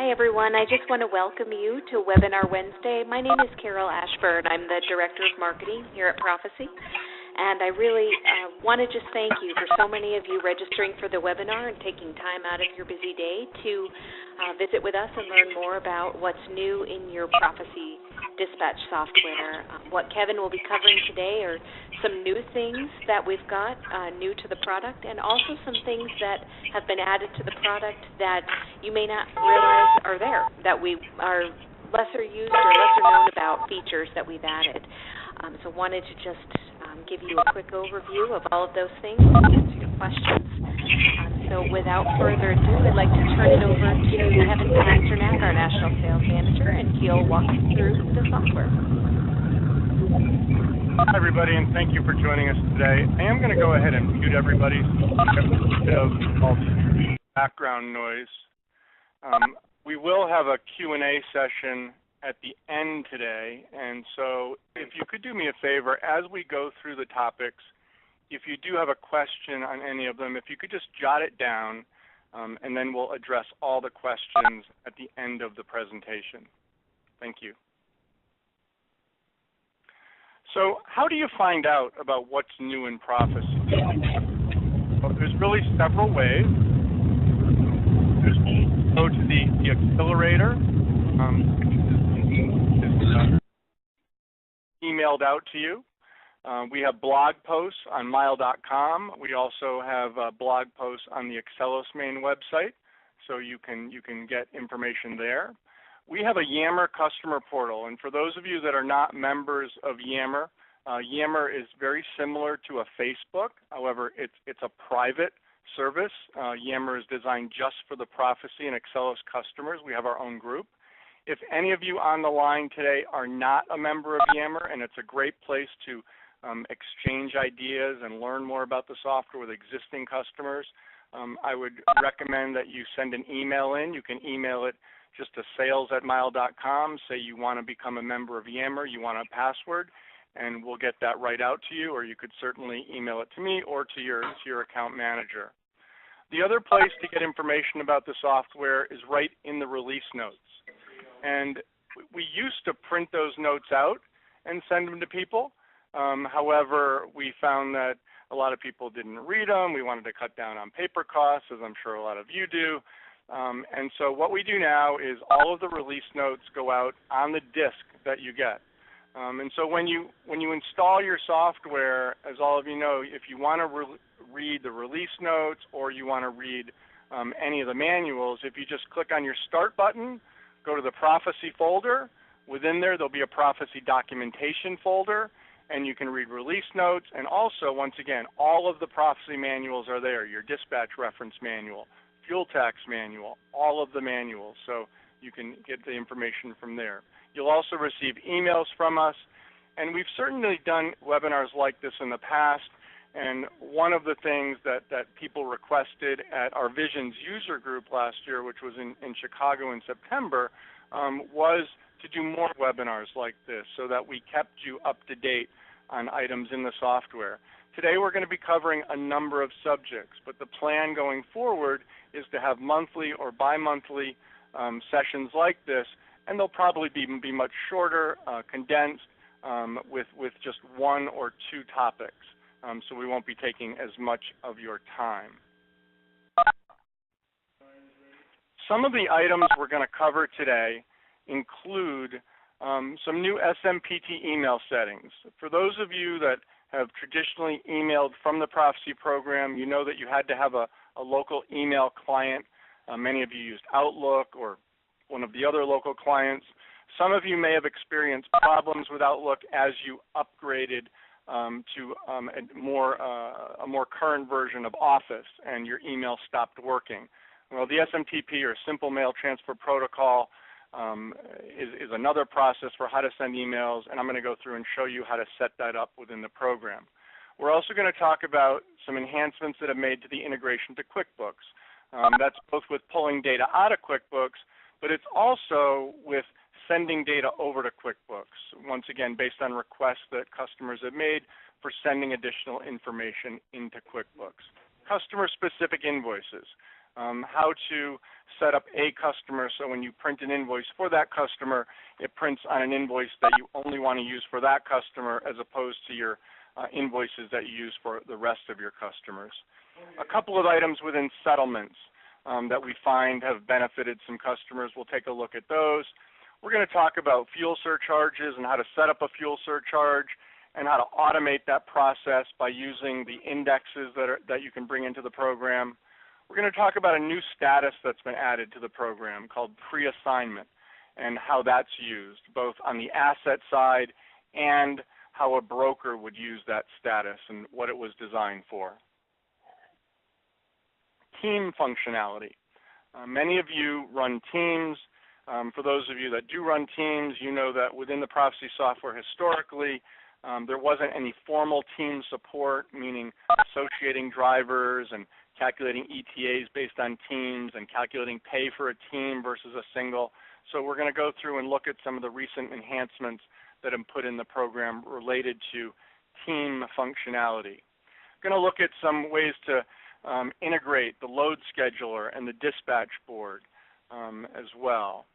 Hi, everyone. I just want to welcome you to Webinar Wednesday. My name is Carol Ashburn. I'm the Director of Marketing here at Prophesy. And I really want to just thank you for so many of you registering for the webinar and taking time out of your busy day to visit with us and learn more about what's new in your Prophesy dispatch software. What Kevin will be covering today are some new things that we've got new to the product, and also some things that have been added to the product that you may not realize are there, that we are lesser used or lesser known about features that we've added. So wanted to just give you a quick overview of all of those things and answer your questions. So without further ado, I'd like to turn it over to Kevin Pasternak, our National Sales Manager, and he'll walk us through the software. Hi, everybody, and thank you for joining us today. I am going to go ahead and mute everybody so we have a bit of background noise. We will have a Q&A session at the end today, and so if you could do me a favor, as we go through the topics, if you do have a question on any of them, if you could just jot it down, and then we'll address all the questions at the end of the presentation. Thank you. So how do you find out about what's new in Prophesy? Well, there's really several ways. There's go to the accelerator, emailed out to you. We have blog posts on mile.com. We also have blog posts on the Excelos main website, so you can get information there. We have a Yammer customer portal, and for those of you that are not members of Yammer, Yammer is very similar to a Facebook. However, it's a private service. Yammer is designed just for the Prophesy and Excelos customers. We have our own group. If any of you on the line today are not a member of Yammer, and it's a great place to exchange ideas and learn more about the software with existing customers, I would recommend that you send an email in. You can email it just to sales@mile.com. Say you want to become a member of Yammer, you want a password, and we'll get that right out to you, or you could certainly email it to me or to your account manager. The other place to get information about the software is right in the release notes. And we used to print those notes out and send them to people. However, we found that a lot of people didn't read them. We wanted to cut down on paper costs, as I'm sure a lot of you do. And so what we do now is all of the release notes go out on the disk that you get. And so when you install your software, as all of you know, if you want to read the release notes or you want to read any of the manuals, if you just click on your Start button, go to the Prophesy folder. Within there, there'll be a Prophesy documentation folder, and you can read release notes. And also, once again, all of the Prophesy manuals are there, your dispatch reference manual, fuel tax manual, all of the manuals. So you can get the information from there. You'll also receive emails from us, and we've certainly done webinars like this in the past. And one of the things that people requested at our Visions user group last year, which was in Chicago in September, was to do more webinars like this so that we kept you up to date on items in the software. Today we're going to be covering a number of subjects, but the plan going forward is to have monthly or bi-monthly sessions like this, and they'll probably be much shorter, condensed, with just one or two topics. So we won't be taking as much of your time. Some of the items we're going to cover today include some new SMPT email settings. For those of you that have traditionally emailed from the Prophesy program, you know that you had to have a local email client. Many of you used Outlook or one of the other local clients. Some of you may have experienced problems with Outlook as you upgraded to a more current version of Office, and your email stopped working. Well, the SMTP, or Simple Mail Transfer Protocol, is another process for how to send emails, and I'm going to go through and show you how to set that up within the program. We're also going to talk about some enhancements that have made to the integration to QuickBooks. That's both with pulling data out of QuickBooks, but it's also with sending data over to QuickBooks, once again, based on requests that customers have made for sending additional information into QuickBooks. Customer-specific invoices. how to set up a customer so when you print an invoice for that customer, it prints on an invoice that you only want to use for that customer as opposed to your invoices that you use for the rest of your customers. A couple of items within settlements that we find have benefited some customers. We'll take a look at those. We're going to talk about fuel surcharges and how to set up a fuel surcharge and how to automate that process by using the indexes that you can bring into the program. We're going to talk about a new status that's been added to the program called pre-assignment and how that's used, both on the asset side and how a broker would use that status and what it was designed for. Team functionality. Many of you run teams. For those of you that do run teams, you know that within the Prophesy software historically, there wasn't any formal team support, meaning associating drivers and calculating ETAs based on teams and calculating pay for a team versus a single. So we're going to go through and look at some of the recent enhancements that have been put in the program related to team functionality. Going to look at some ways to integrate the load scheduler and the dispatch board as well.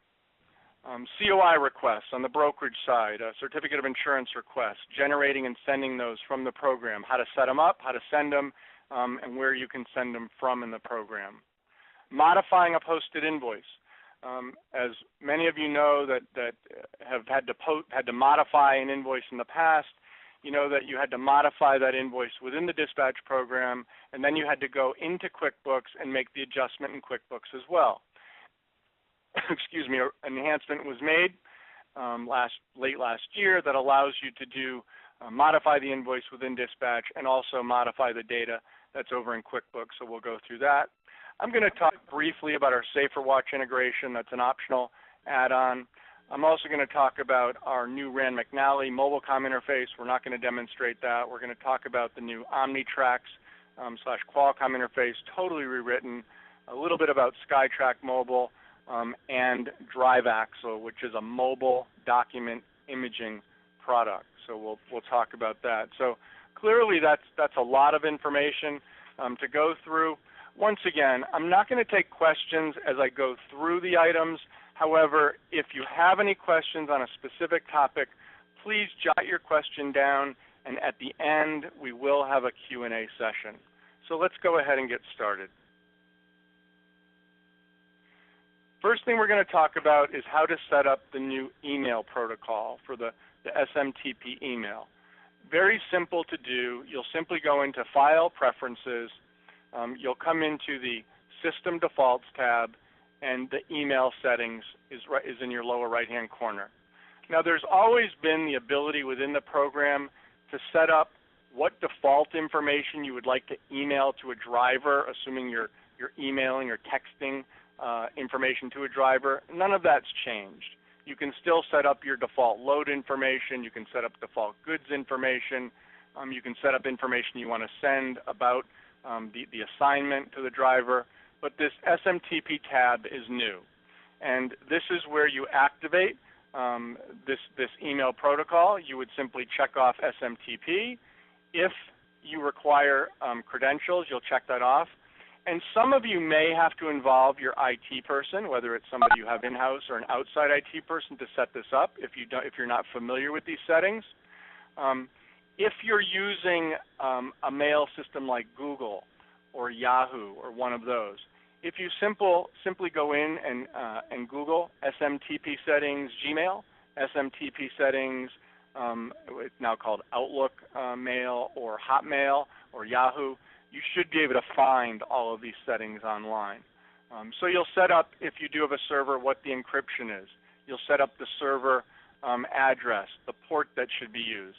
COI requests on the brokerage side, certificate of insurance requests, generating and sending those from the program, how to set them up, how to send them, and where you can send them from in the program. Modifying a posted invoice. As many of you know that have had to modify an invoice in the past, you know that you had to modify that invoice within the dispatch program, and then you had to go into QuickBooks and make the adjustment in QuickBooks as well. Excuse me, an enhancement was made late last year that allows you to do modify the invoice within dispatch and also modify the data that's over in QuickBooks, so we'll go through that. I'm going to talk briefly about our SaferWatch integration. That's an optional add-on. I'm also going to talk about our new Rand McNally mobile.com interface. We're not going to demonstrate that. We're going to talk about the new OmniTrax / Qualcomm interface, totally rewritten, a little bit about SkyTrack Mobile, and DriveAxle, which is a mobile document imaging product. So we'll talk about that. So clearly that's a lot of information to go through. Once again, I'm not going to take questions as I go through the items. However, if you have any questions on a specific topic, please jot your question down, and at the end we will have a Q&A session. So let's go ahead and get started. First thing we're going to talk about is how to set up the new email protocol for the SMTP email. Very simple to do. You'll simply go into File, Preferences. You'll come into the System Defaults tab, and the email settings is in your lower right-hand corner. Now, there's always been the ability within the program to set up what default information you would like to email to a driver, assuming you're emailing or texting information to a driver. None of that's changed. You can still set up your default load information. You can set up default goods information. You can set up information you want to send about the assignment to the driver. But this SMTP tab is new. And this is where you activate this email protocol. You would simply check off SMTP. If you require credentials, you'll check that off. And some of you may have to involve your IT person, whether it's somebody you have in-house or an outside IT person, to set this up if you're not familiar with these settings. If you're using a mail system like Google or Yahoo or one of those, if you simply go in and Google SMTP settings Gmail, SMTP settings, it's now called Outlook Mail or Hotmail or Yahoo, you should be able to find all of these settings online. So you'll set up, if you do have a server, what the encryption is. You'll set up the server address, the port that should be used.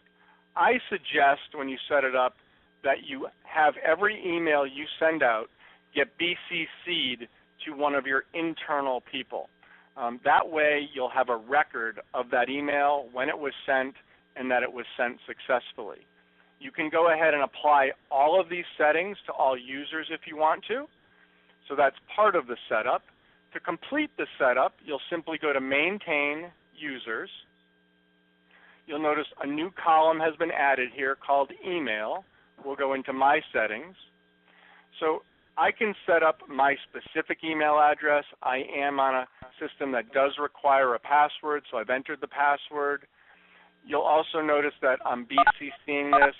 I suggest when you set it up that you have every email you send out get BCC'd to one of your internal people. That way you'll have a record of that email, when it was sent, and that it was sent successfully. You can go ahead and apply all of these settings to all users if you want to. So that's part of the setup. To complete the setup, you'll simply go to Maintain Users. You'll notice a new column has been added here called Email. We'll go into My Settings. So I can set up my specific email address. I am on a system that does require a password, so I've entered the password. You'll also notice that I'm BCCing this.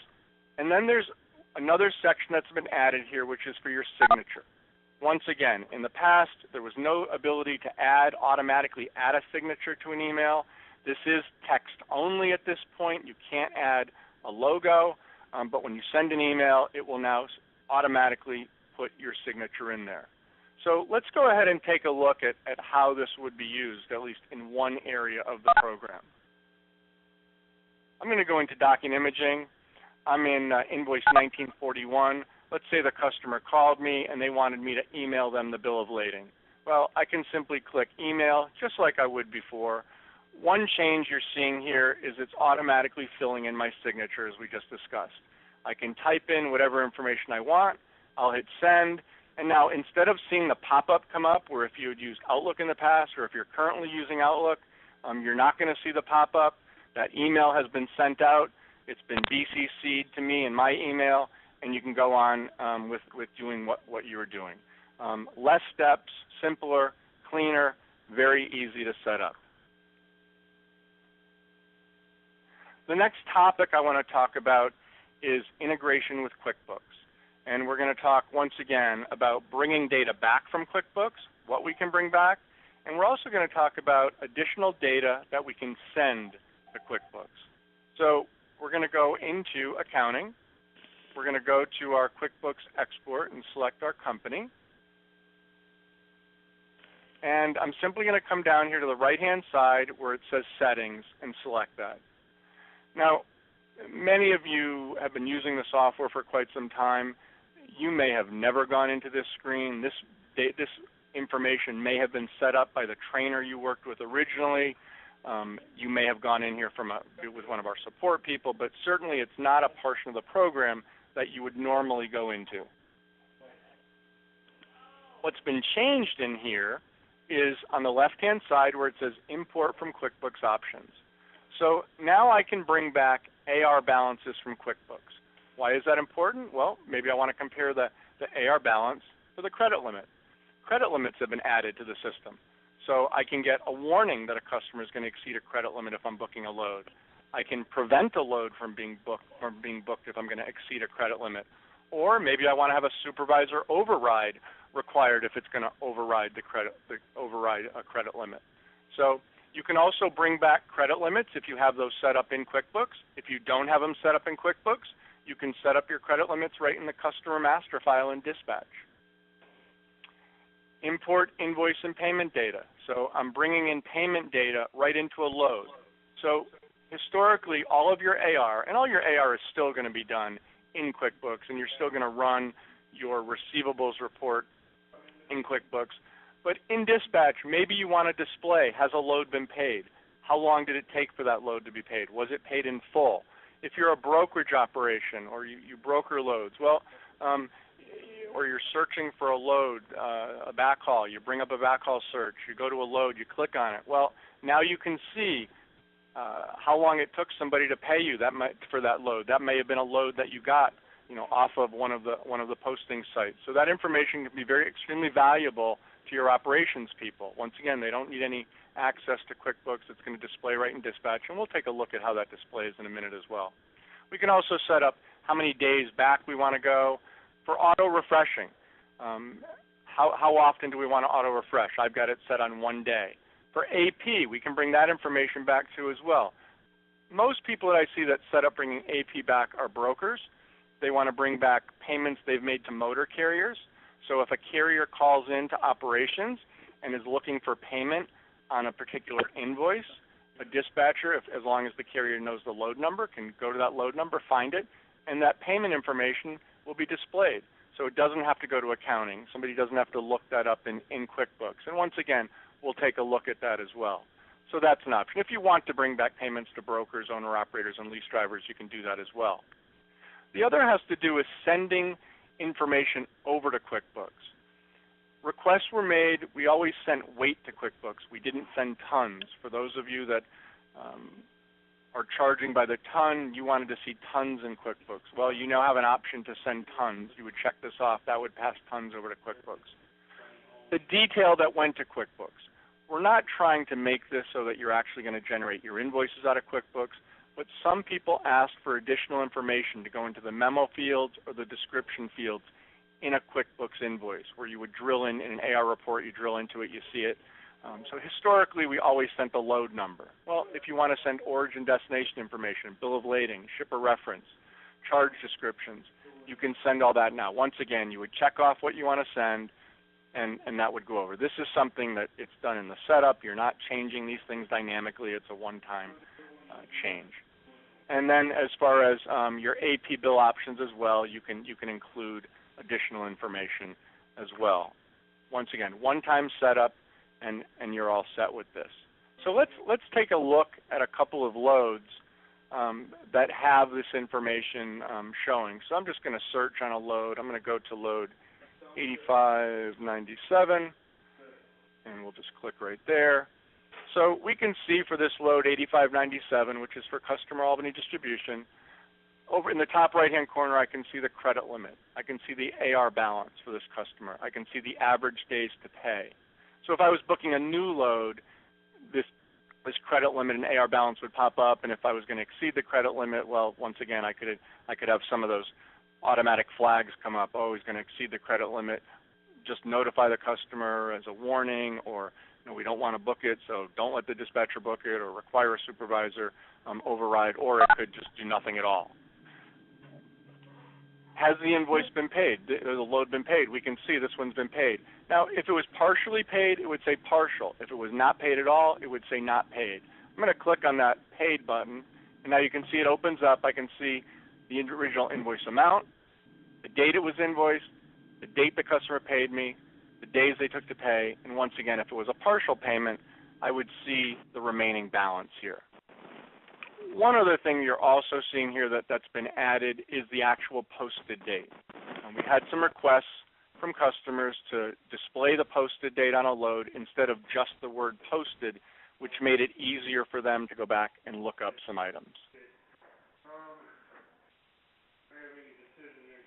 And then there's another section that's been added here, which is for your signature. Once again, in the past, there was no ability to automatically add a signature to an email. This is text only at this point. You can't add a logo, but when you send an email, it will now automatically put your signature in there. So let's go ahead and take a look at how this would be used, at least in one area of the program. I'm going to go into document imaging. I'm in invoice 1941. Let's say the customer called me and they wanted me to email them the bill of lading. Well, I can simply click email just like I would before. One change you're seeing here is it's automatically filling in my signature as we just discussed. I can type in whatever information I want. I'll hit send. And now instead of seeing the pop-up come up, where if you had used Outlook in the past or if you're currently using Outlook, you're not going to see the pop-up. That email has been sent out. It's been BCC'd to me in my email, and you can go on with doing what you were doing. Less steps, simpler, cleaner, very easy to set up. The next topic I want to talk about is integration with QuickBooks. And we're going to talk once again about bringing data back from QuickBooks, what we can bring back, and we're also going to talk about additional data that we can send to QuickBooks. So we're going to go into accounting. We're going to go to our QuickBooks export and select our company. And I'm simply going to come down here to the right-hand side where it says settings and select that. Now, many of you have been using the software for quite some time. You may have never gone into this screen. This information may have been set up by the trainer you worked with originally. You may have gone in here with one of our support people, but certainly it's not a portion of the program that you would normally go into. What's been changed in here is on the left-hand side where it says Import from QuickBooks Options. So now I can bring back AR balances from QuickBooks. Why is that important? Well, maybe I want to compare the AR balance to the credit limit. Credit limits have been added to the system. So I can get a warning that a customer is going to exceed a credit limit if I'm booking a load. I can prevent a load from being booked if I'm going to exceed a credit limit. Or maybe I want to have a supervisor override required if it's going to override a credit limit. So you can also bring back credit limits if you have those set up in QuickBooks. If you don't have them set up in QuickBooks, you can set up your credit limits right in the customer master file in Dispatch. Import invoice and payment data. So I'm bringing in payment data right into a load. So historically, all of your AR, and all your AR is still going to be done in QuickBooks, and you're still going to run your receivables report in QuickBooks. But in Dispatch, maybe you want to display, has a load been paid? How long did it take for that load to be paid? Was it paid in full? If you're a brokerage operation or you broker loads, well, or you're searching for a load, a backhaul, you bring up a backhaul search, you go to a load, you click on it. Well, now you can see how long it took somebody to pay you for that load. That may have been a load that you got, off of one of the posting sites. So that information can be extremely valuable to your operations people. Once again, they don't need any access to QuickBooks. It's going to display right in Dispatch, and we'll take a look at how that displays in a minute as well. We can also set up how many days back we want to go. For auto-refreshing, how often do we want to auto-refresh? I've got it set on 1 day. For AP, we can bring that information back too as well. Most people that I see that set up bringing AP back are brokers. They want to bring back payments they've made to motor carriers. So if a carrier calls into operations and is looking for payment on a particular invoice, a dispatcher, as long as the carrier knows the load number, can go to that load number, find it, and that payment information will be displayed. So it doesn't have to go to accounting. Somebody doesn't have to look that up in QuickBooks. And once again, we'll take a look at that as well. So that's an option. If you want to bring back payments to brokers, owner-operators, and lease drivers, you can do that as well. The other has to do with sending information over to QuickBooks. Requests were made. We always sent weight to QuickBooks. We didn't send tons. For those of you that or charging by the ton, you wanted to see tons in QuickBooks. Well, you now have an option to send tons. You would check this off. That would pass tons over to QuickBooks. The detail that went to QuickBooks. We're not trying to make this so that you're actually going to generate your invoices out of QuickBooks, but some people ask for additional information to go into the memo fields or the description fields in a QuickBooks invoice, where you would drill in an AR report, you drill into it, you see it. So historically, we always sent the load number. Well, if you want to send origin destination information, bill of lading, shipper reference, charge descriptions, you can send all that now. Once again, you would check off what you want to send, and that would go over. This is something that it's done in the setup. You're not changing these things dynamically. It's a one-time change. And then as far as your AP bill options as well, you can include additional information as well. Once again, one-time setup, and you're all set with this. So let's take a look at a couple of loads that have this information showing. So I'm just going to search on a load. I'm going to go to load 8597, and we'll just click right there. So we can see for this load 8597, which is for customer Albany distribution, over in the top right-hand corner, I can see the credit limit. I can see the AR balance for this customer. I can see the average days to pay. So if I was booking a new load, this credit limit and AR balance would pop up, and if I was going to exceed the credit limit, well, once again, I could have some of those automatic flags come up. Oh, he's going to exceed the credit limit. Just notify the customer as a warning, or we don't want to book it, so don't let the dispatcher book it, or require a supervisor override, or it could just do nothing at all. Has the invoice been paid? The load been paid? We can see this one's been paid. Now, if it was partially paid, it would say partial. If it was not paid at all, it would say not paid. I'm going to click on that paid button, and now you can see it opens up. I can see the original invoice amount, the date it was invoiced, the date the customer paid me, the days they took to pay, and once again, if it was a partial payment, I would see the remaining balance here. One other thing you're also seeing here that's been added is the actual posted date. We had some requests from customers to display the posted date on a load instead of just the word posted, which made it easier for them to go back and look up some items.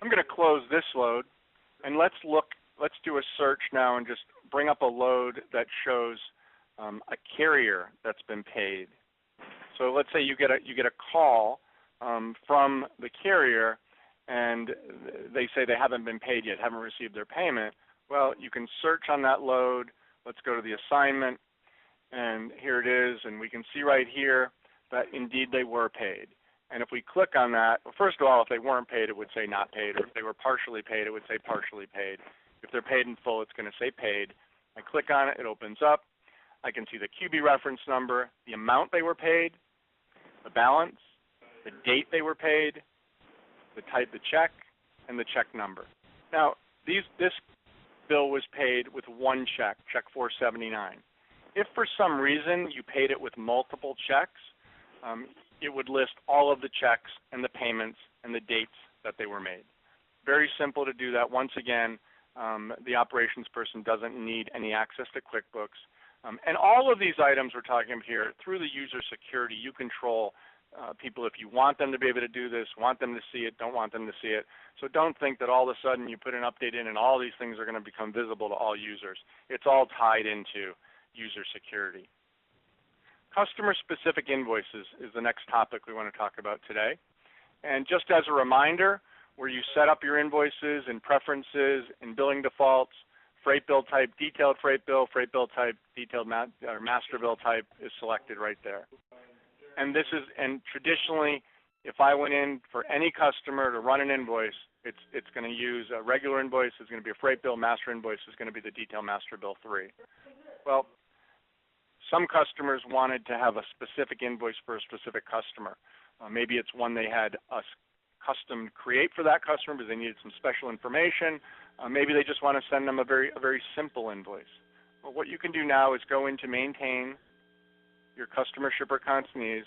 I'm going to close this load, and let's do a search now and just bring up a load that shows a carrier that's been paid. So let's say you get a call from the carrier, and they say they haven't been paid yet, haven't received their payment. Well, you can search on that load. Let's go to the assignment, and here it is, and we can see right here that indeed they were paid. And if we click on that, well, first of all, if they weren't paid, it would say not paid, or if they were partially paid, it would say partially paid. If they're paid in full, it's going to say paid. I click on it, it opens up. I can see the QB reference number, the amount they were paid, the balance, the date they were paid, the type of check, and the check number. Now, this bill was paid with one check, check 479. If for some reason you paid it with multiple checks, it would list all of the checks and the payments and the dates that they were made. Very simple to do that. Once again, the operations person doesn't need any access to QuickBooks. And all of these items we're talking about here, through the user security, you control people if you want them to be able to do this, want them to see it, don't want them to see it. So don't think that all of a sudden you put an update in and all these things are going to become visible to all users. It's all tied into user security. Customer-specific invoices is the next topic we want to talk about today. And just as a reminder, where you set up your invoices and preferences and billing defaults, freight bill type, detailed freight bill type, detailed master bill type is selected right there. And traditionally, if I went in for any customer to run an invoice, it's going to use a regular invoice, it's going to be a freight bill, master invoice is going to be the detailed master bill 3. Well, some customers wanted to have a specific invoice for a specific customer. Maybe it's one they had us custom create for that customer because they needed some special information. Maybe they just want to send them a very simple invoice. Well, what you can do now is go into maintain your customer shipper consignees,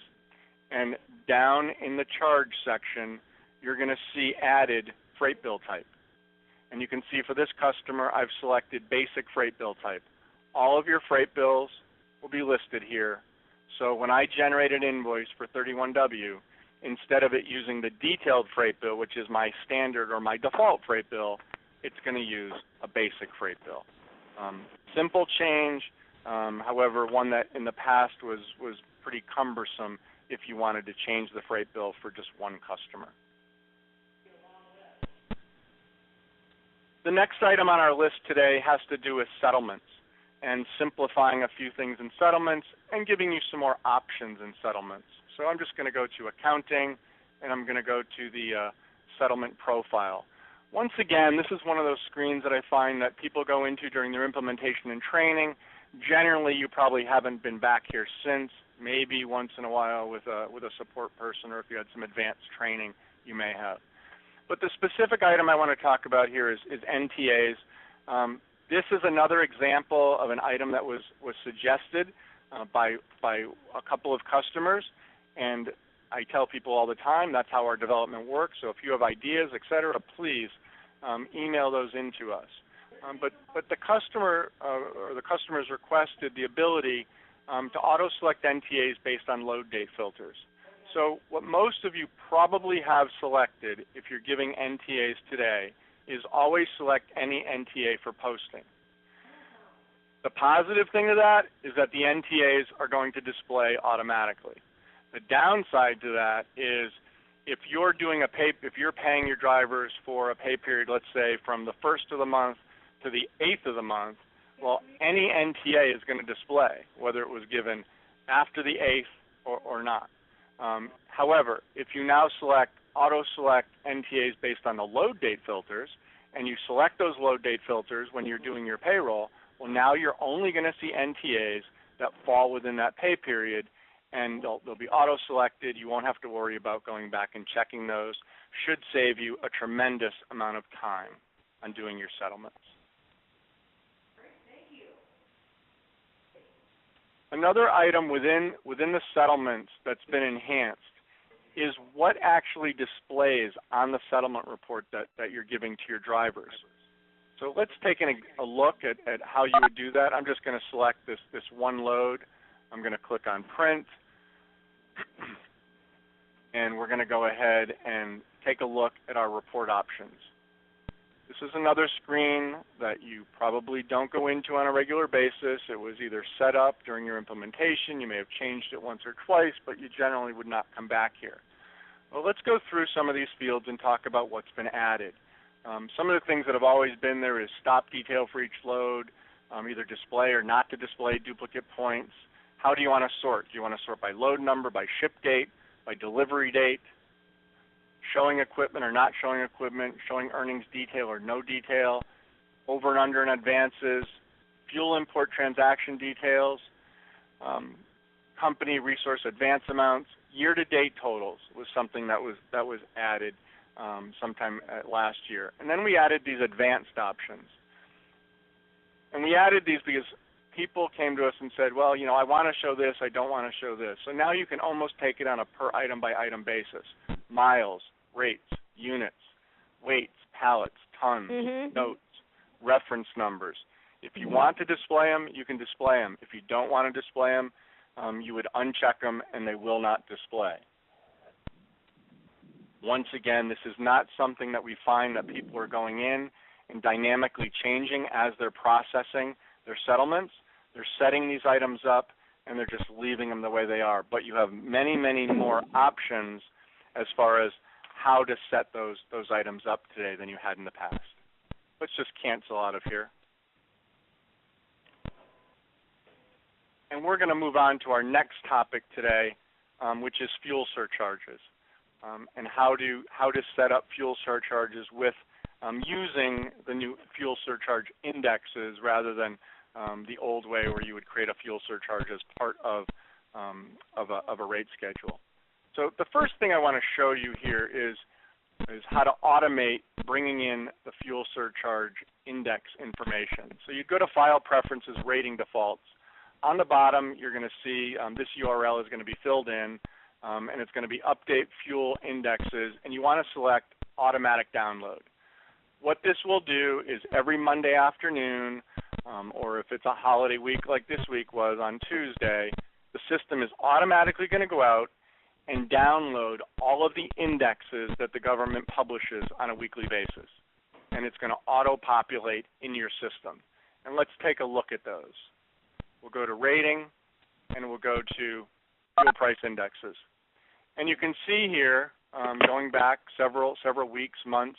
and down in the charge section, you're going to see added freight bill type. And you can see for this customer, I've selected basic freight bill type. All of your freight bills will be listed here. So when I generate an invoice for 31W, instead of it using the detailed freight bill, which is my standard or my default freight bill, it's going to use a basic freight bill. Simple change, however, one that in the past was pretty cumbersome if you wanted to change the freight bill for just one customer. The next item on our list today has to do with settlements and simplifying a few things in settlements and giving you some more options in settlements. So I'm just going to go to accounting, and I'm going to go to the settlement profile. Once again, this is one of those screens that I find that people go into during their implementation and training. Generally, you probably haven't been back here since, maybe once in a while with a support person, or if you had some advanced training, you may have. But the specific item I want to talk about here is NTAs. This is another example of an item that was suggested by a couple of customers, and I tell people all the time that's how our development works. So if you have ideas, et cetera, please email those into us. But the customer or the customers requested the ability to auto-select NTAs based on load date filters. So what most of you probably have selected if you're giving NTAs today is always select any NTA for posting. The positive thing to that is that the NTAs are going to display automatically. The downside to that is if you're doing if you're paying your drivers for a pay period, let's say from the 1st of the month to the 8th of the month, well, any NTA is going to display, whether it was given after the 8th or not. However, if you now auto-select NTAs based on the load date filters, and you select those load date filters when you're doing your payroll, well, now you're only going to see NTAs that fall within that pay period, and they'll be auto-selected. You won't have to worry about going back and checking those. Should save you a tremendous amount of time on doing your settlements. Another item within the settlements that's been enhanced is what actually displays on the settlement report that you're giving to your drivers. So let's take a look at how you would do that. I'm just going to select this one load. I'm going to click on print, and we're going to go ahead and take a look at our report options. This is another screen that you probably don't go into on a regular basis. It was either set up during your implementation, you may have changed it once or twice, but you generally would not come back here. Well, let's go through some of these fields and talk about what's been added. Some of the things that have always been there is stop detail for each load, either display or not to display duplicate points. How do you want to sort? Do you want to sort by load number, by ship date, by delivery date? Showing equipment or not showing equipment, showing earnings detail or no detail, over and under and advances, fuel import transaction details, company resource advance amounts, year-to-date totals was something that was added sometime last year. And then we added these advanced options. And we added these because people came to us and said, well, you know, I want to show this, I don't want to show this. So now you can almost take it on a per item by item basis. Miles, rates, units, weights, pallets, tons, notes, reference numbers. If you want to display them, you can display them. If you don't want to display them, you would uncheck them and they will not display. Once again, this is not something that we find that people are going in and dynamically changing as they're processing their settlements. They're setting these items up and they're just leaving them the way they are. But you have many, many more options as far as how to set those items up today than you had in the past. Let's just cancel out of here. And we're going to move on to our next topic today, which is fuel surcharges, and how to set up fuel surcharges with using the new fuel surcharge indexes rather than the old way where you would create a fuel surcharge as part of a rate schedule. So the first thing I want to show you here is how to automate bringing in the fuel surcharge index information. So you go to File Preferences, Rating Defaults. On the bottom, you're going to see this URL is going to be filled in, and it's going to be Update Fuel Indexes, and you want to select Automatic Download. What this will do is every Monday afternoon, or if it's a holiday week like this week was on Tuesday, the system is automatically going to go out and download all of the indexes that the government publishes on a weekly basis. And it's going to auto-populate in your system. And let's take a look at those. We'll go to rating, and we'll go to fuel price indexes. And you can see here, going back several weeks, months,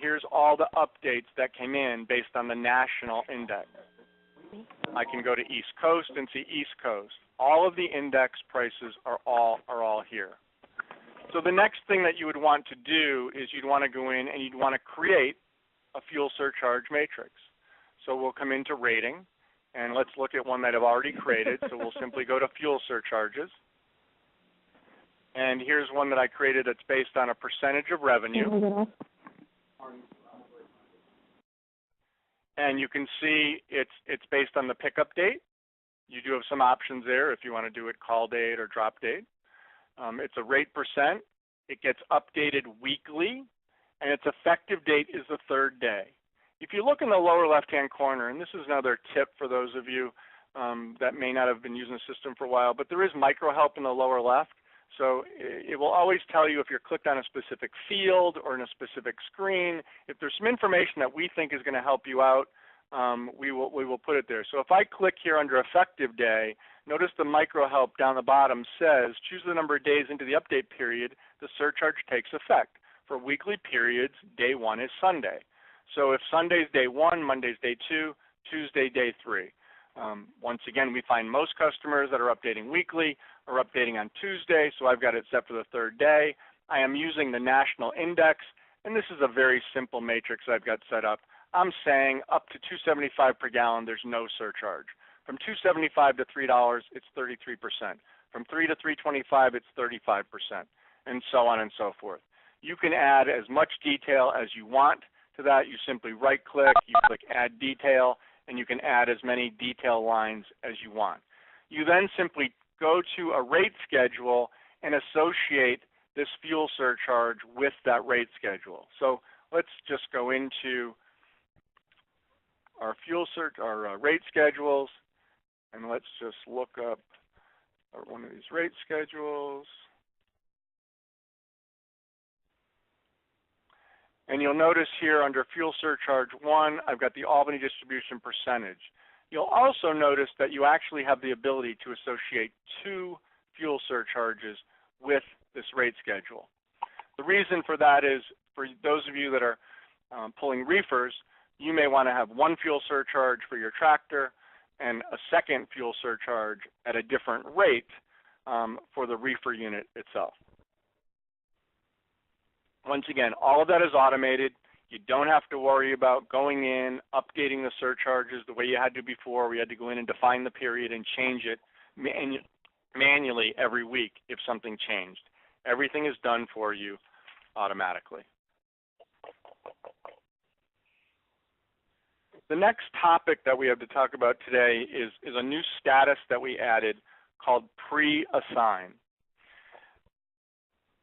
here's all the updates that came in based on the national index. I can go to East Coast and see East Coast. All of the index prices are all here. So the next thing that you would want to do is you'd want to go in and you'd want to create a fuel surcharge matrix. So we'll come into rating, and let's look at one that I've already created. So we'll simply go to fuel surcharges. And here's one that I created that's based on a percentage of revenue. And you can see it's based on the pickup date. You do have some options there if you want to do it call date or drop date. It's a rate percent. It gets updated weekly, and its effective date is the third day. If you look in the lower left-hand corner, and this is another tip for those of you that may not have been using the system for a while, but there is micro help in the lower left. So it will always tell you if you're clicked on a specific field or in a specific screen. If there's some information that we think is going to help you out, we will put it there. So if I click here under effective day, notice the micro help down the bottom says choose the number of days into the update period the surcharge takes effect. For weekly periods, day 1 is Sunday. So if Sunday's day 1, Monday's day 2, Tuesday day 3. Once again, we find most customers that are updating weekly are updating on Tuesday, so I've got it set for the third day. I am using the national index, and this is a very simple matrix I've got set up. I'm saying up to $2.75 per gallon, there's no surcharge. From $2.75 to $3, it's 33%. From $3 to $3.25, it's 35%, and so on and so forth. You can add as much detail as you want to that. You simply right-click, you click Add Detail, and you can add as many detail lines as you want. You then simply go to a rate schedule and associate this fuel surcharge with that rate schedule. So let's just go into our rate schedules, and let's just look up one of these rate schedules. And you'll notice here under fuel surcharge 1, I've got the Albany distribution percentage. You'll also notice that you actually have the ability to associate 2 fuel surcharges with this rate schedule. The reason for that is for those of you that are pulling reefers, you may want to have 1 fuel surcharge for your tractor and a second fuel surcharge at a different rate for the reefer unit itself. Once again, all of that is automated. You don't have to worry about going in, updating the surcharges the way you had to before. We had to go in and define the period and change it manually every week if something changed. Everything is done for you automatically. The next topic that we have to talk about today is a new status that we added called pre-assign.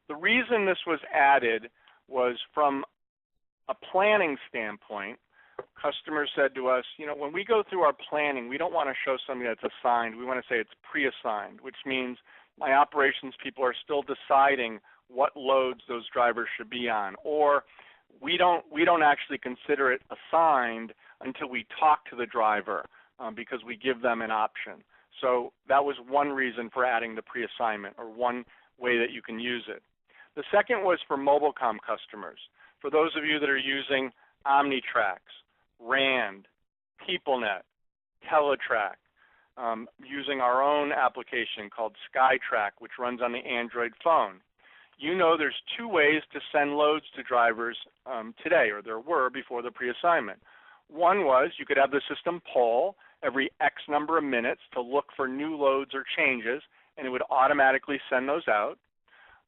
The reason this was added was from a planning standpoint. Customers said to us, you know, when we go through our planning, we don't want to show something that's assigned. We want to say it's pre-assigned, which means my operations people are still deciding what loads those drivers should be on. Or we don't actually consider it assigned until we talk to the driver because we give them an option. So that was one reason for adding the pre-assignment, or one way that you can use it. The second was for Mobilecom customers. For those of you that are using OmniTrax, RAND, PeopleNet, Teletrack, using our own application called SkyTrack, which runs on the Android phone. You know there's 2 ways to send loads to drivers today, or there were before the pre-assignment. One was you could have the system poll every X number of minutes to look for new loads or changes, and it would automatically send those out.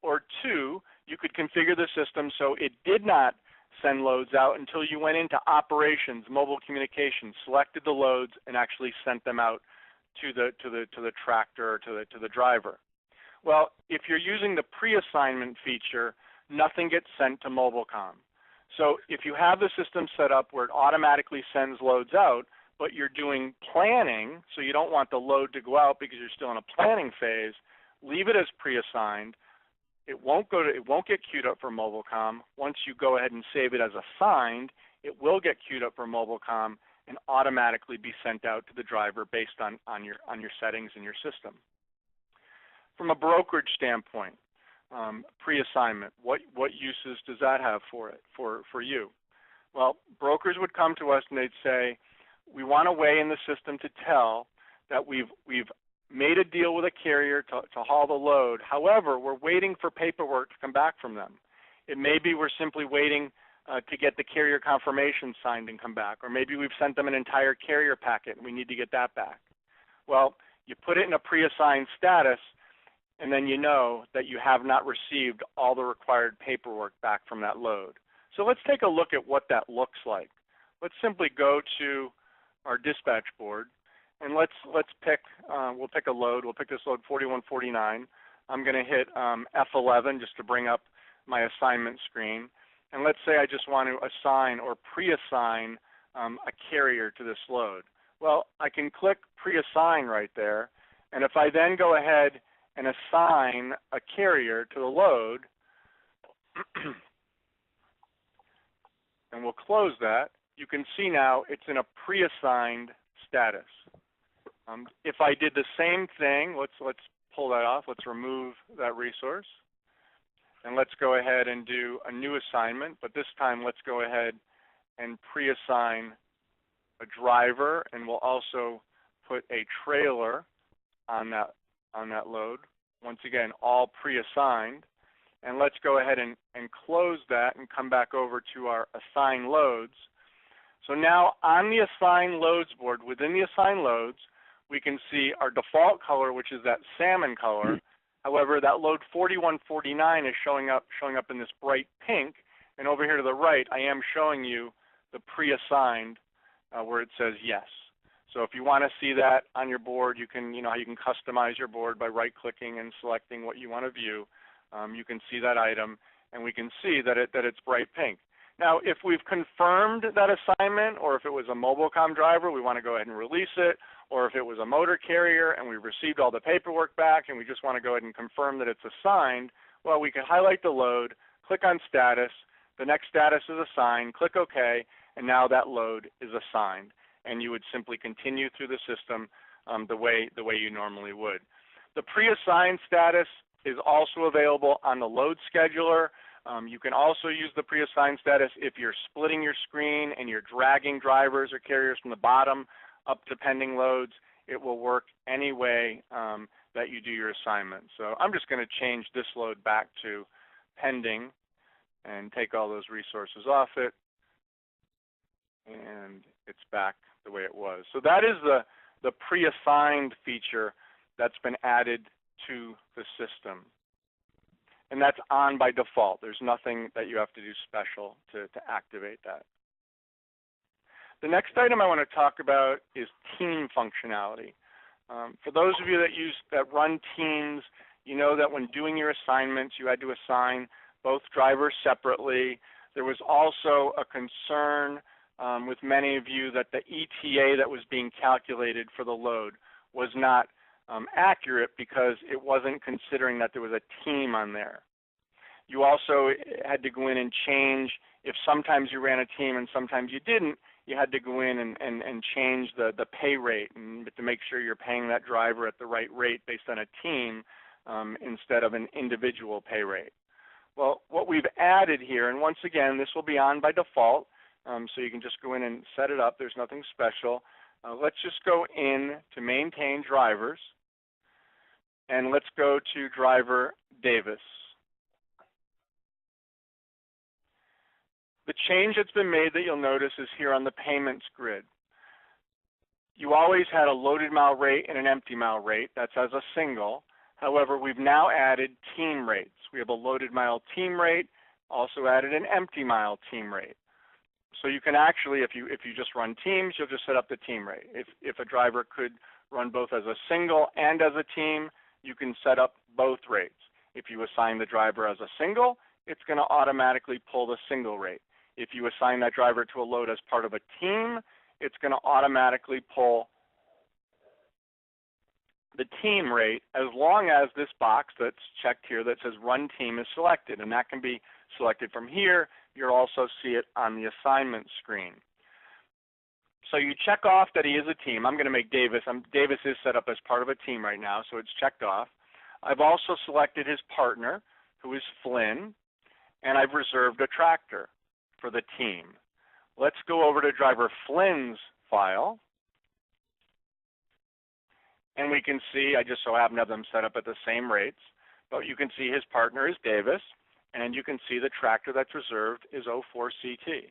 Or 2, you could configure the system so it did not send loads out until you went into operations, mobile communications, selected the loads, and actually sent them out to the tractor or to the driver. Well, if you're using the pre-assignment feature, nothing gets sent to Mobilecom. So if you have the system set up where it automatically sends loads out, but you're doing planning, so you don't want the load to go out because you're still in a planning phase, leave it as pre-assigned. It won't get queued up for MobileCom. Once you go ahead and save it as assigned, it will get queued up for MobileCom and automatically be sent out to the driver based on your settings in your system. From a brokerage standpoint, pre-assignment, what uses does that have for you? Well, brokers would come to us and they'd say, we want a way in the system to tell that we've made a deal with a carrier to haul the load. However, we're waiting for paperwork to come back from them. It may be we're simply waiting to get the carrier confirmation signed and come back, or maybe we've sent them an entire carrier packet and we need to get that back. Well, you put it in a pre-assigned status, and then you know that you have not received all the required paperwork back from that load. So let's take a look at what that looks like. Let's simply go to our dispatch board, and let's pick, we'll pick a load. We'll pick this load 4149. I'm going to hit F11 just to bring up my assignment screen. And let's say I just want to assign or pre-assign a carrier to this load. Well, I can click pre-assign right there, and if I then go ahead and assign a carrier to the load, and we'll close that, you can see now it's in a pre-assigned status. If I did the same thing, let's pull that off. Let's remove that resource. And let's go ahead and do a new assignment, but this time let's go ahead and pre-assign a driver, and we'll also put a trailer on that load. Once again, all pre-assigned. And let's go ahead and close that and come back over to our assign loads. So now on the assign loads board, within the assign loads, we can see our default color, which is that salmon color. However, that load 4149 is showing up in this bright pink, and over here to the right, I am showing you the pre-assigned where it says yes. So if you want to see that on your board, you can customize your board by right-clicking and selecting what you want to view. You can see that item, and we can see that it's bright pink. Now, if we've confirmed that assignment, or if it was a MobileCom driver, we want to go ahead and release it, or if it was a motor carrier and we've received all the paperwork back and we just want to go ahead and confirm that it's assigned, well, we can highlight the load, click on status, the next status is assigned, click OK, and now that load is assigned. And you would simply continue through the system the way you normally would. The pre-assigned status is also available on the load scheduler. You can also use the pre-assigned status if you're splitting your screen and you're dragging drivers or carriers from the bottom up to pending loads. It will work any way that you do your assignment. So I'm just going to change this load back to pending and take all those resources off it, and it's back the way it was. So that is the pre-assigned feature that's been added to the system. And that's on by default. There's nothing that you have to do special to activate that. The next item I want to talk about is team functionality. For those of you that run teams, you know that when doing your assignments, you had to assign both drivers separately. There was also a concern with many of you that the ETA that was being calculated for the load was not accurate because it wasn't considering that there was a team on there. You also had to go in and change, if sometimes you ran a team and sometimes you didn't, you had to go in and change the pay rate and to make sure you're paying that driver at the right rate based on a team instead of an individual pay rate. Well, what we've added here, and once again, this will be on by default, so you can just go in and set it up. There's nothing special. Let's just go in to maintain drivers, and let's go to driver Davis. The change that's been made that you'll notice is here on the payments grid. You always had a loaded mile rate and an empty mile rate. That's as a single. However, we've now added team rates. We have a loaded mile team rate, also added an empty mile team rate. So you can actually, if you just run teams, you'll just set up the team rate. If a driver could run both as a single and as a team, you can set up both rates. If you assign the driver as a single, it's going to automatically pull the single rate. If you assign that driver to a load as part of a team, it's going to automatically pull the team rate as long as this box that's checked here that says Run Team is selected, and that can be selected from here. You'll also see it on the assignment screen. So you check off that he is a team. I'm going to make Davis. Davis is set up as part of a team right now, so it's checked off. I've also selected his partner, who is Flynn, and I've reserved a tractor for the team. Let's go over to driver Flynn's file. And we can see, I just so happen to have them set up at the same rates, but you can see his partner is Davis, and you can see the tractor that's reserved is 04CT.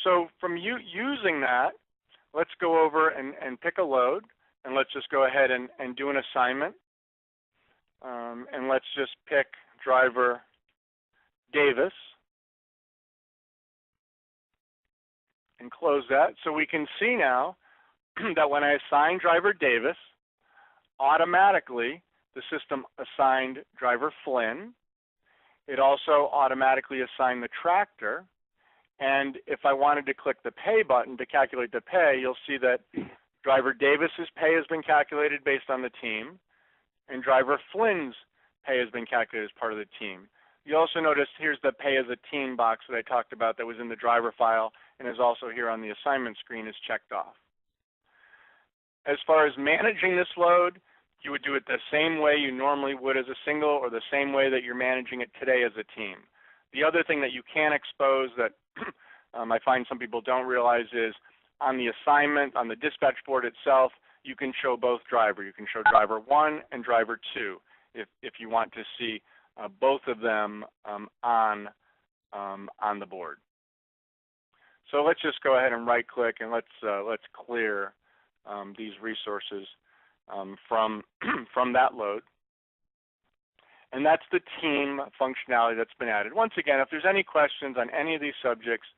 So from you using that, let's go over and pick a load, and let's just go ahead and do an assignment. And let's just pick driver Davis and close that. So we can see now that when I assign driver Davis, automatically the system assigned driver Flynn. It also automatically assigned the tractor. And if I wanted to click the pay button to calculate the pay, you'll see that driver Davis's pay has been calculated based on the team, and driver Flynn's pay has been calculated as part of the team. You also notice here's the pay as a team box that I talked about that was in the driver file and is also here on the assignment screen is checked off. As far as managing this load, you would do it the same way you normally would as a single or the same way that you're managing it today as a team. The other thing that you can expose that I find some people don't realize is on the assignment, on the dispatch board itself, you can show both drivers. You can show driver 1 and driver 2 if you want to see both of them on the board. So let's just go ahead and right-click and let's clear these resources from that load. And that's the team functionality that's been added. Once again, if there's any questions on any of these subjects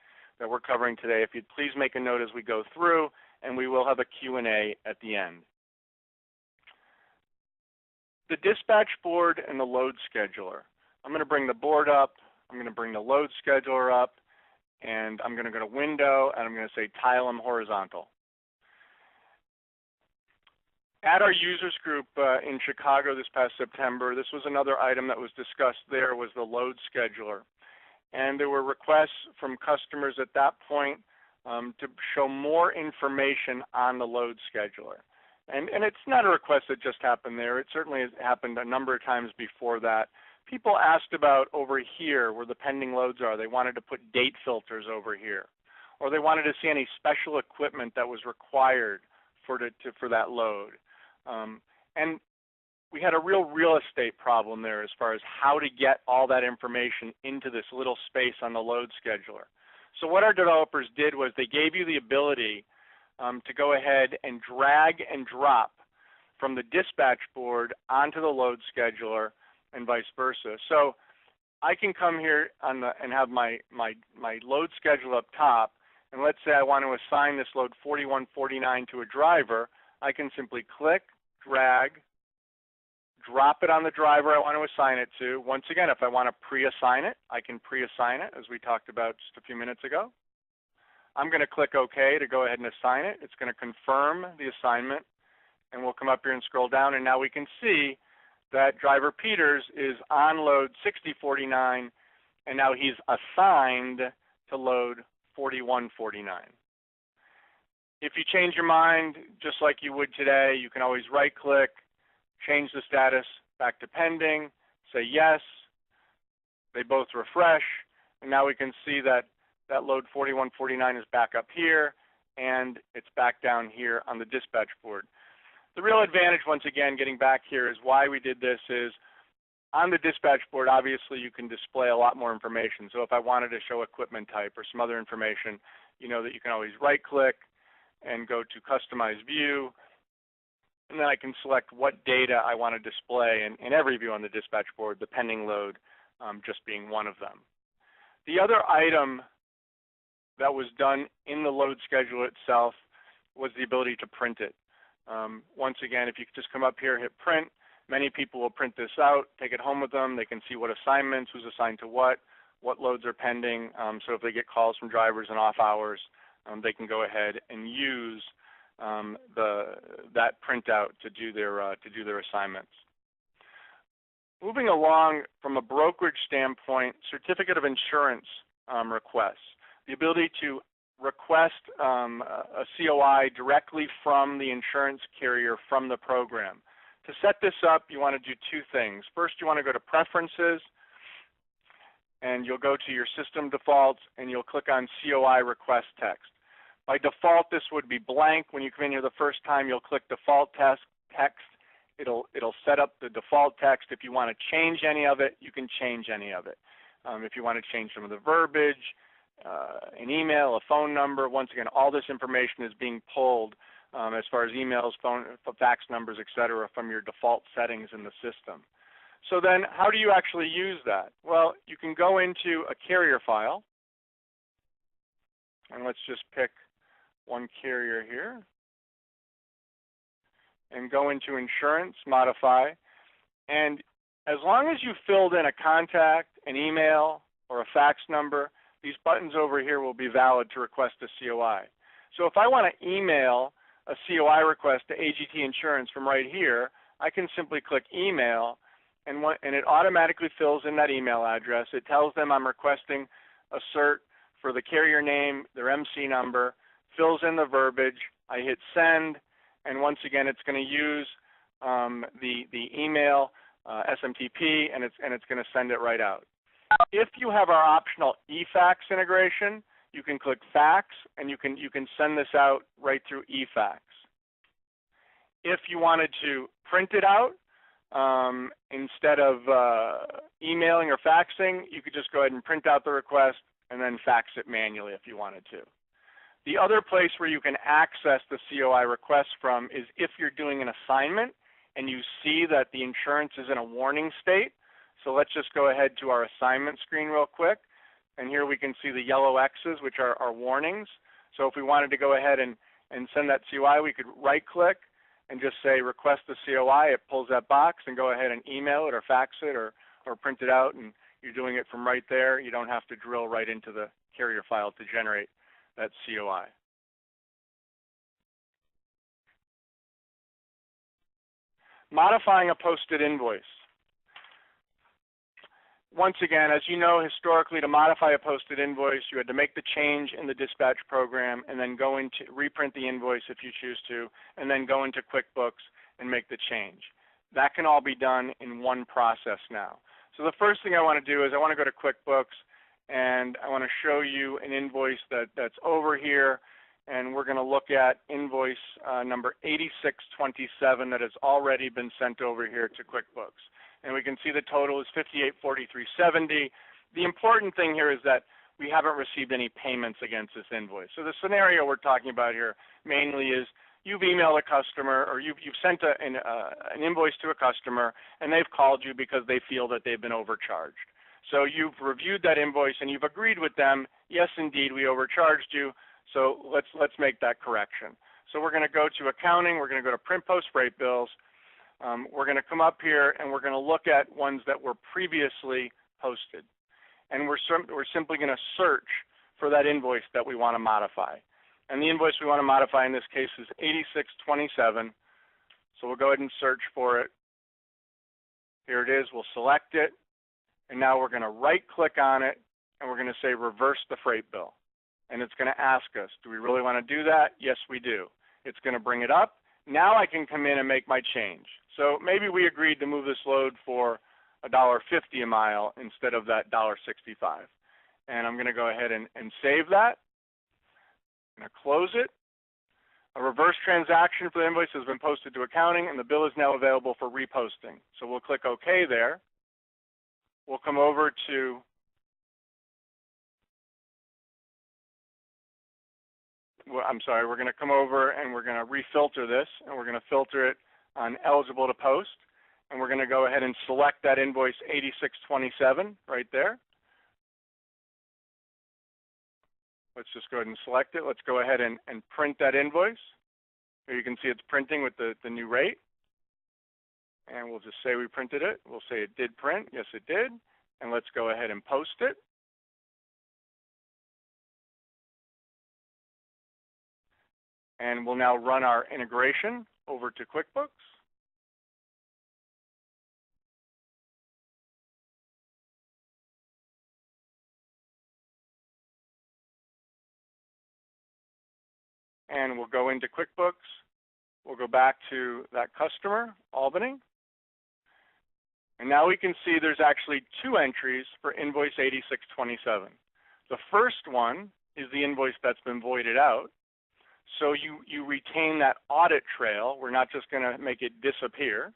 that we're covering today, if you'd please make a note as we go through, and we will have a Q&A at the end. The dispatch board and the load scheduler. I'm going to bring the board up, I'm going to bring the load scheduler up, and I'm going to go to Window, and I'm going to say Tile them horizontal. At our users group in Chicago this past September, this was another item that was discussed there, was the load scheduler. And there were requests from customers at that point to show more information on the load scheduler. And it's not a request that just happened there. It certainly has happened a number of times before that. People asked about over here where the pending loads are. They wanted to put date filters over here. Or they wanted to see any special equipment that was required for that load. And we had a real estate problem there as far as how to get all that information into this little space on the load scheduler. So what our developers did was they gave you the ability to go ahead and drag and drop from the dispatch board onto the load scheduler and vice versa. So I can come here and have my load schedule up top, and let's say I want to assign this load 4149 to a driver. I can simply click, drag, drop it on the driver I want to assign it to. Once again, if I want to pre-assign it, I can pre-assign it, as we talked about just a few minutes ago. I'm going to click OK to go ahead and assign it. It's going to confirm the assignment, and we'll come up here and scroll down, and now we can see that driver Peters is on load 6049, and now he's assigned to load 4149. If you change your mind, just like you would today, you can always right-click, change the status back to pending, say yes. They both refresh, and now we can see that load 4149 is back up here, and it's back down here on the dispatch board. The real advantage, once again, getting back here, is why we did this is on the dispatch board, obviously, you can display a lot more information. So if I wanted to show equipment type or some other information, you know that you can always right-click and go to Customize View, and then I can select what data I want to display in every view on the dispatch board, the pending load just being one of them. The other item that was done in the load schedule itself was the ability to print it. Once again, if you could just come up here, hit print, many people will print this out, take it home with them. They can see what assignments, who's assigned to what loads are pending. So if they get calls from drivers in off hours, they can go ahead and use that printout to do their assignments. Moving along from a brokerage standpoint, certificate of insurance requests, the ability to request a COI directly from the insurance carrier from the program. To set this up, you want to do two things. First, you want to go to Preferences, and you'll go to your system defaults, and you'll click on COI request text. By default, this would be blank. When you come in here the first time, you'll click Default Text. It'll set up the default text. If you want to change any of it, you can change any of it. If you want to change some of the verbiage, an email, a phone number, once again, all this information is being pulled as far as emails, phone, fax numbers, etc., from your default settings in the system. So then how do you actually use that? Well, you can go into a carrier file, and let's just pick one carrier here, and go into Insurance, Modify, and as long as you filled in a contact, an email, or a fax number, these buttons over here will be valid to request a COI. So if I want to email a COI request to AGT Insurance from right here, I can simply click Email, and it automatically fills in that email address. It tells them I'm requesting a cert for the carrier name, their MC number, fills in the verbiage, I hit Send, and once again it's going to use the email SMTP, and it's going to send it right out. If you have our optional eFax integration, you can click Fax, and you can send this out right through eFax. If you wanted to print it out instead of emailing or faxing, you could just go ahead and print out the request and then fax it manually if you wanted to. The other place where you can access the COI request from is if you're doing an assignment and you see that the insurance is in a warning state. So let's just go ahead to our assignment screen real quick. And here we can see the yellow X's, which are our warnings. So if we wanted to go ahead and send that COI, we could right-click and just say request the COI. It pulls that box, and go ahead and email it or fax it or print it out, and you're doing it from right there. You don't have to drill right into the carrier file to generate that COI. Modifying a posted invoice. Once again, as you know, historically, to modify a posted invoice, you had to make the change in the dispatch program and then go into reprint the invoice if you choose to, and then go into QuickBooks and make the change. That can all be done in one process now. So the first thing I want to do is I want to go to QuickBooks, and I want to show you an invoice that's over here, and we're going to look at invoice number 8627 that has already been sent over here to QuickBooks. And we can see the total is $5843.70. The important thing here is that we haven't received any payments against this invoice. So the scenario we're talking about here mainly is you've emailed a customer, or you've sent an invoice to a customer, and they've called you because they feel that they've been overcharged. So you've reviewed that invoice and you've agreed with them, yes, indeed, we overcharged you, so let's make that correction. So we're going to go to Accounting, we're going to go to Print Post Freight Bills. We're going to come up here and we're going to look at ones that were previously posted. And we're simply going to search for that invoice that we want to modify. And the invoice we want to modify in this case is 8627. So we'll go ahead and search for it. Here it is. We'll select it. And now we're going to right-click on it, and we're going to say Reverse the Freight Bill. And it's going to ask us, do we really want to do that? Yes, we do. It's going to bring it up. Now I can come in and make my change. So maybe we agreed to move this load for $1.50 a mile instead of that $1.65. And I'm going to go ahead and save that. I'm going to close it. A reverse transaction for the invoice has been posted to accounting, and the bill is now available for reposting. So we'll click OK there. We'll come over to we're going to come over and we're going to refilter this, and we're going to filter it on eligible to post. And we're going to go ahead and select that invoice 8627 right there. Let's just go ahead and select it. Let's go ahead and print that invoice. Here you can see it's printing with the new rate. And we'll just say we printed it. We'll say it did print. Yes, it did. And let's go ahead and post it. And we'll now run our integration over to QuickBooks. And we'll go into QuickBooks. We'll go back to that customer, Albany. And now we can see there's actually two entries for invoice 8627. The first one is the invoice that's been voided out. So you retain that audit trail. We're not just going to make it disappear.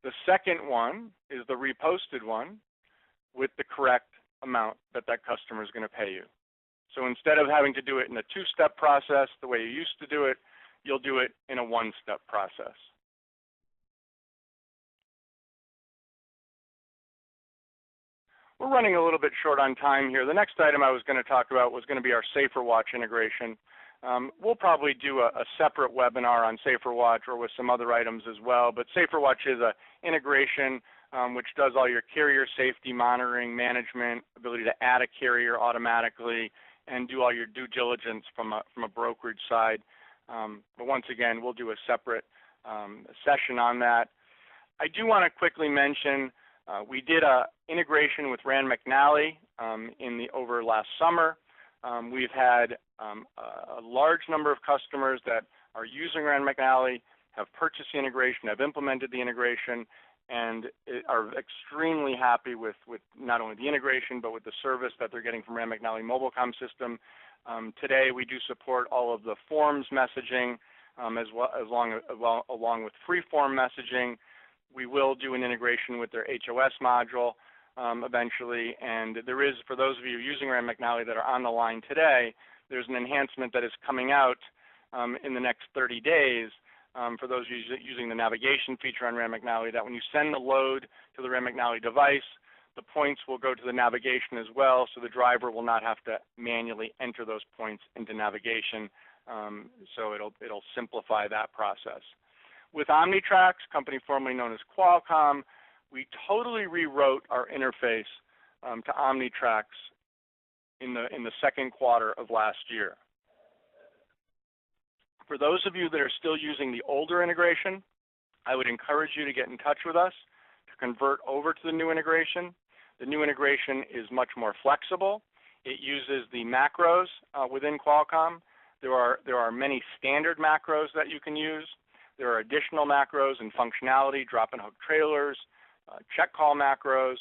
The second one is the reposted one with the correct amount that that customer is going to pay you. So instead of having to do it in a two-step process the way you used to do it, you'll do it in a one-step process. We're running a little bit short on time here. The next item I was going to talk about was going to be our SaferWatch integration. We'll probably do a separate webinar on SaferWatch or with some other items as well, but SaferWatch is an integration which does all your carrier safety monitoring, management, ability to add a carrier automatically, and do all your due diligence from a brokerage side. But once again, we'll do a separate session on that. I do want to quickly mention we did an integration with Rand McNally over last summer. We've had a large number of customers that are using Rand McNally, have purchased the integration, have implemented the integration, and are extremely happy with not only the integration, but with the service that they're getting from Rand McNally Mobilecom system. Today, we do support all of the forms messaging along with free-form messaging. We will do an integration with their HOS module eventually, and there is, for those of you using Rand McNally that are on the line today, there's an enhancement that is coming out in the next 30 days for those using the navigation feature on Rand McNally, that when you send the load to the Rand McNally device, the points will go to the navigation as well, so the driver will not have to manually enter those points into navigation. So it'll simplify that process. With Omnitrax, company formerly known as Qualcomm, we totally rewrote our interface to Omnitrax in the second quarter of last year. For those of you that are still using the older integration, I would encourage you to get in touch with us to convert over to the new integration. The new integration is much more flexible. It uses the macros within Qualcomm. There are many standard macros that you can use. There are additional macros and functionality, drop and hook trailers, check call macros.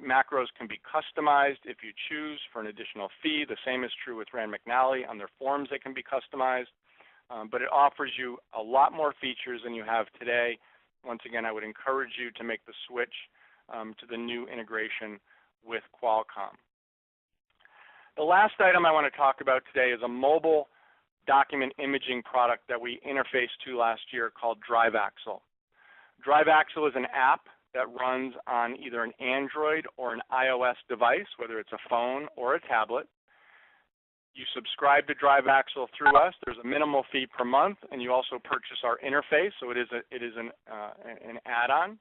Macros can be customized if you choose for an additional fee. The same is true with Rand McNally. On their forms, they can be customized. But it offers you a lot more features than you have today. Once again, I would encourage you to make the switch to the new integration with Qualcomm. The last item I want to talk about today is a mobile document imaging product that we interfaced to last year called DriveAxle. DriveAxle is an app that runs on either an Android or an iOS device, whether it's a phone or a tablet. You subscribe to DriveAxle through us. There's a minimal fee per month, and you also purchase our interface, so it is an add-on.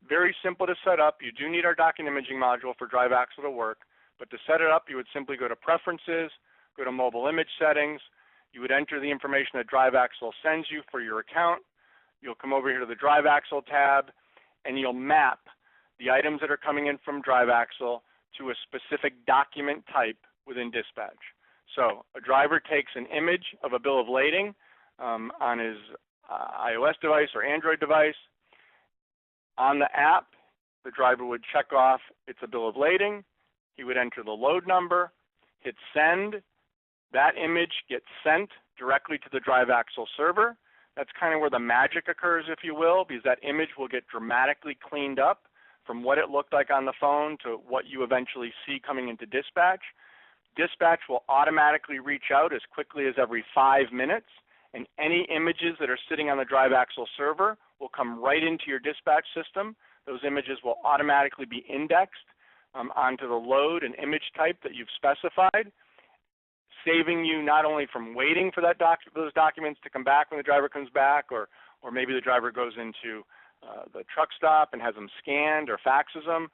Very simple to set up. You do need our document imaging module for DriveAxle to work, but to set it up, you would simply go to Preferences, go to Mobile Image Settings. You would enter the information that DriveAxle sends you for your account. You'll come over here to the DriveAxle tab, and you'll map the items that are coming in from DriveAxle to a specific document type within Dispatch. So a driver takes an image of a bill of lading on his iOS device or Android device. On the app, the driver would check off it's a bill of lading. He would enter the load number, hit send. That image gets sent directly to the DriveAxle server. That's kind of where the magic occurs, if you will, because that image will get dramatically cleaned up from what it looked like on the phone to what you eventually see coming into Dispatch. Dispatch will automatically reach out as quickly as every 5 minutes, and any images that are sitting on the DriveAxle server will come right into your Dispatch system. Those images will automatically be indexed onto the load and image type that you've specified, saving you not only from waiting for those documents to come back when the driver comes back, or maybe the driver goes into the truck stop and has them scanned or faxes them,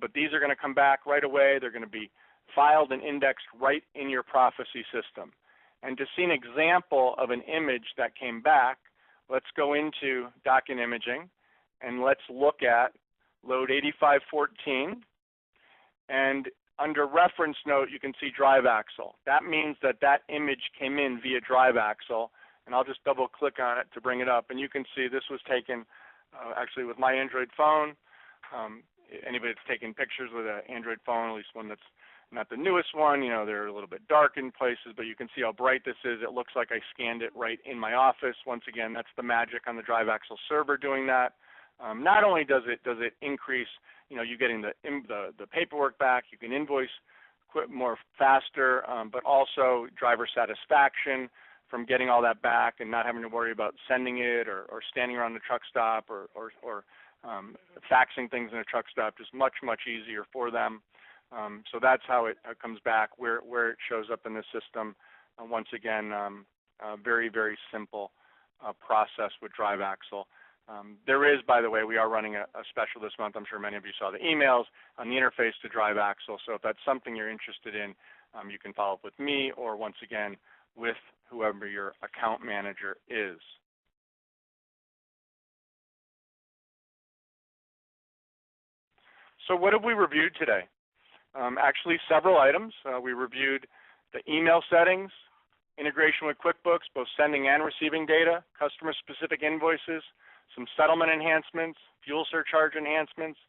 but these are going to come back right away. They're going to be filed and indexed right in your Prophesy system. And to see an example of an image that came back, let's go into document imaging and let's look at load 8514. And under reference note, you can see drive axle. That means that that image came in via drive axle. And I'll just double click on it to bring it up. And you can see this was taken actually with my Android phone. Anybody that's taking pictures with an Android phone, at least one that's not the newest one, you know, they're a little bit dark in places, but you can see how bright this is. It looks like I scanned it right in my office. Once again, that's the magic on the drive axle server doing that. Not only does it increase, you know, you getting the paperwork back, you can invoice more faster, but also driver satisfaction from getting all that back and not having to worry about sending it or standing around the truck stop or faxing things in a truck stop, just much easier for them. So that's how it comes back, where it shows up in the system. Once again, very simple process with drive axle. There is, by the way, we are running a special this month. I'm sure many of you saw the emails on the interface to drive axle. So if that's something you're interested in, you can follow up with me or, once again, with whoever your account manager is. So what have we reviewed today? Actually, several items. We reviewed the email settings, integration with QuickBooks, both sending and receiving data, customer-specific invoices, some settlement enhancements, fuel surcharge enhancements,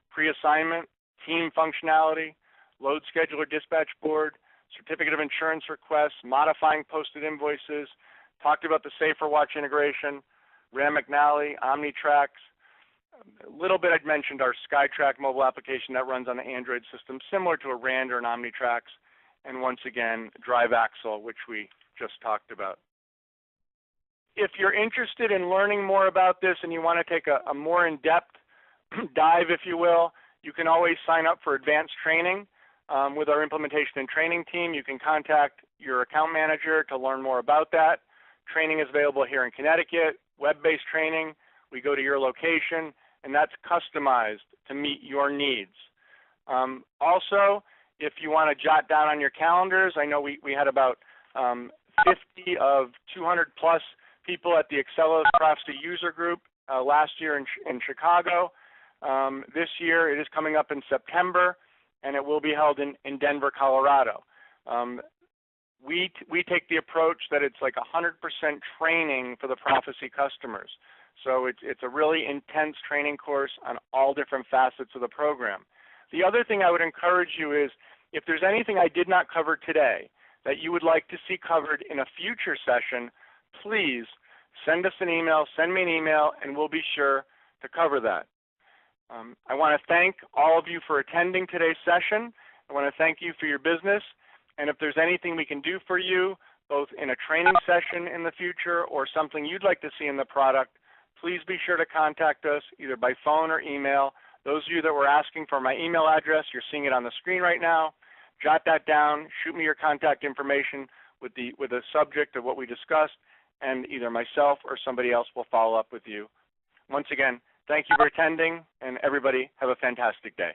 pre-assignment, team functionality, load scheduler dispatch board, certificate of insurance requests, modifying posted invoices, talked about the Safer Watch integration, Ram McNally, OmniTrax. A little bit I'd mentioned our SkyTrack mobile application that runs on the Android system, similar to a RAND or an OmniTrax, and once again, drive axle, which we just talked about. If you're interested in learning more about this and you want to take a more in-depth dive, if you will, you can always sign up for advanced training with our implementation and training team. You can contact your account manager to learn more about that. Training is available here in Connecticut, web-based training. We go to your location, and that's customized to meet your needs. Also, if you want to jot down on your calendars, I know we had about 50 of 200 plus people at the Excelos Prophesy user group last year in Chicago. This year it is coming up in September, and it will be held in Denver, Colorado. We take the approach that it's like 100% training for the Prophesy customers. So it's a really intense training course on all different facets of the program. The other thing I would encourage you is, if there's anything I did not cover today that you would like to see covered in a future session, please send us an email, send me an email, and we'll be sure to cover that. I want to thank all of you for attending today's session. I want to thank you for your business, and if there's anything we can do for you, both in a training session in the future or something you'd like to see in the product, please be sure to contact us either by phone or email. Those of you that were asking for my email address, you're seeing it on the screen right now. Jot that down, shoot me your contact information with the subject of what we discussed, and either myself or somebody else will follow up with you. Once again, thank you for attending, and everybody have a fantastic day.